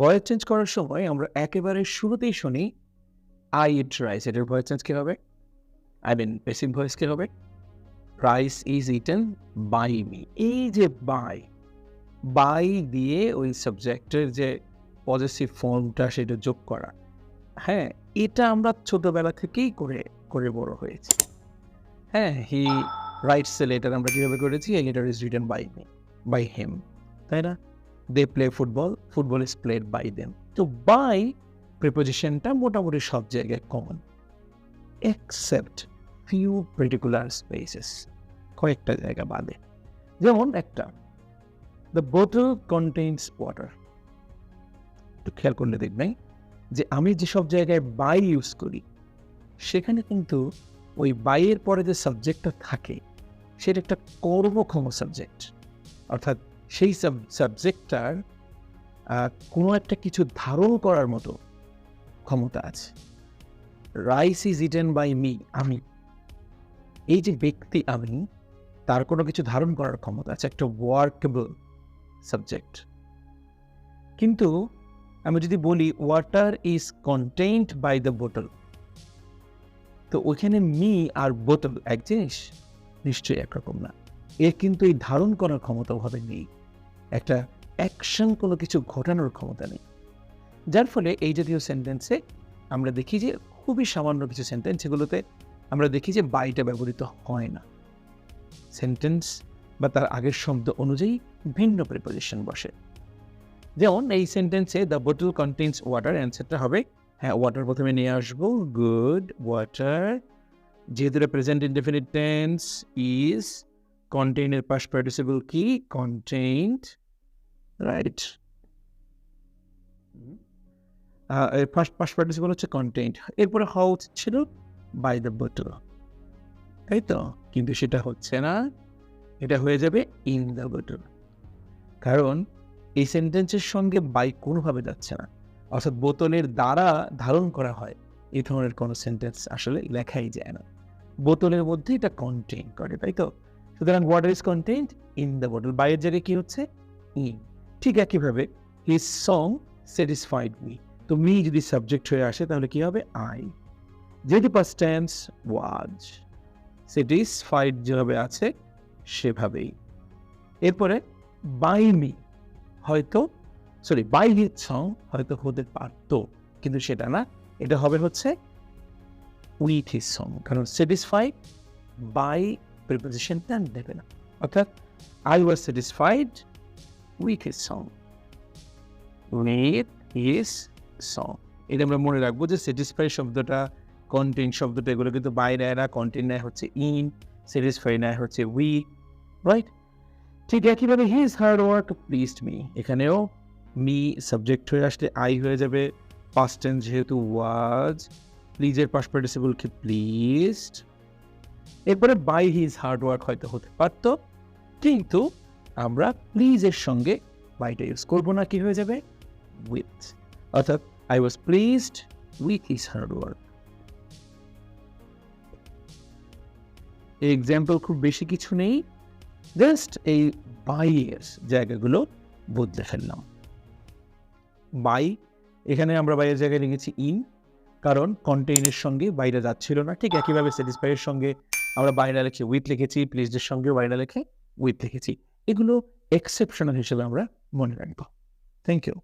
Voice change করার সময় আমরা একেবারে শুরুতেই শুনি আই ইট রাইস। এটার ভয়েস চেঞ্জ কি হবে? আই মিন বেসিক ভয়েস কি হবে? Rice is eaten by me. এই যে বাই দিয়ে ওই সাবজেক্টের যে পজেসিভ ফর্মটা সেটা যোগ করা। হ্যাঁ, এটা আমরা ছোটবেলা থেকেই করে বড় হয়েছি। হ্যাঁ, হি রাইটস এ লেটার আমরা কিভাবে করেছি? A letter is written by me, by him. তাই না? They play football, football is played by them. তো বাই প্রিপোজিশনটা মোটামুটি সব জায়গায় common, except few particular spaces, কয়েকটা জায়গা বাদে। যেমন একটা, দ্য বোতল কন্টেইনস ওয়াটার। একটু খেয়াল করলে দেখবেন যে আমি যেসব জায়গায় বাই ইউজ করি সেখানে কিন্তু ওই বাইয়ের পরে যে সাবজেক্টটা থাকে সেটা একটা কর্মক্ষম সাবজেক্ট, অর্থাৎ সেই সাবজেক্টটার কোনো একটা কিছু ধারণ করার মতো ক্ষমতা আছে। Rice is eaten by me, আমি, এই যে ব্যক্তি আমি, তার কোনো কিছু ধারণ করার ক্ষমতা আছে, একটা ওয়ার্কেবল সাবজেক্ট। কিন্তু আমি যদি বলি water is contained by the বোতল, তো ওইখানে মি আর বোতল এক জিনিস? নিশ্চয়ই একরকম না। এর কিন্তু এই ধারণ করার ক্ষমতা ওভাবে নেই, একটা অ্যাকশন, কোনো কিছু ঘটানোর ক্ষমতা নেই। যার ফলে এই জাতীয় সেন্টেন্সে আমরা দেখি যে খুবই সামান্য কিছু সেন্টেন্স, এগুলোতে আমরা দেখি যে বাইটা ব্যবহৃত হয় না। সেন্টেন্স বা তার আগের শব্দ অনুযায়ী ভিন্ন প্রিপোজিশন বসে। যেমন এই সেন্টেন্সে দ্য বোতল কন্টেইনস ওয়াটার, অ্যান্সারটা হবে হ্যাঁ, ওয়াটার প্রথমে নিয়ে আসবো, গুড, ওয়াটার। যেহেতু প্রেজেন্ট ইনডেফিনিট টেন্স, ইজ, কন্টেইনের পাস্ট পার্টিসিপল কি? Contained, right. First past participle হচ্ছে কন্টেইনড, এরপরে হওয়া উচিত ছিল বাই দ্য বোতল, তাই তো? কিন্তু সেটা হচ্ছে না, এটা হয়ে যাবে ইন দ্য বোতল। কারণ এই সেন্টেন্সের সঙ্গে বাই কোনোভাবে যাচ্ছে না, অর্থাৎ বোতলের দ্বারা ধারণ করা হয় এই ধরনের কোনো সেন্টেন্স আসলে লেখাই যায় না। বোতলের মধ্যে এটা কন্টেইন করে, তাই তো? সুতরাং water is contained in the বোতল, বাইয়ের জায়গায় কি হচ্ছে? ইন। ঠিক একইভাবে হিজ সং স্যাটিসফাইড মি, তো মি যদি সাবজেক্ট হয়ে আসে তাহলে কি হবে? আই। যেহেতু পাস্ট টেন্স ওয়াজ, স্যাটিসফাইড যেভাবে আছে সেভাবেই। এরপরে বাই মি হয়তো, সরি, বাই হিজ সং হয়তো হতে পারত, কিন্তু সেটা না, এটা হবে হচ্ছে উইথ হিজ সং, কারণ স্যাটিসফাইড বাই প্রিপোজিশনটা দেবে না, অর্থাৎ I was satisfied with his song, with his song. এটা আমরা মনে রাখবো যে স্যাটিসফাই শব্দটা, কন্টেইন শব্দটা, এগুলো কিন্তু বাই নেয় না, কন্টেইন নেয় হচ্ছে ইন, স্যাটিসফাই নেয় হচ্ছে উই, রাইট? ঠিক একইভাবে his hard work pleased me, এখানেও মি সাবজেক্ট হয়ে আসলে আই হয়ে যাবে, পাস্ট টেন্স যেহেতু ওয়াজ, প্লিজের পাস্ট পার্টিসিপল কি? প্লিজড। এরপরে বাই হিজ হার্ড ওয়ার্ক হয়তো হতে পারত, কিন্তু আমরা প্লিজের সঙ্গে বাইটা ইউজ করবো না, কি হয়ে যাবে? উইথ, অর্থাৎ I was pleased with his hard work. Example খুব বেশি কিছু নেই, জাস্ট এই বাইয়ের জায়গাগুলো বদলে ফেললাম। বাই, এখানে আমরা বাইয়ের জায়গায় লিখেছি ইন, কারণ কন্টেইনের সঙ্গে বাইরে যাচ্ছিল না। ঠিক একইভাবে স্যাটিসফাইয়ের সঙ্গে আমরা বাইরে লিখে উইথ লিখেছি, প্লিজের সঙ্গেও বাইরে লিখে উইথ লিখেছি। এগুলো এক্সেপশনাল হিসেবে আমরা মনে রাখবো। Thank you.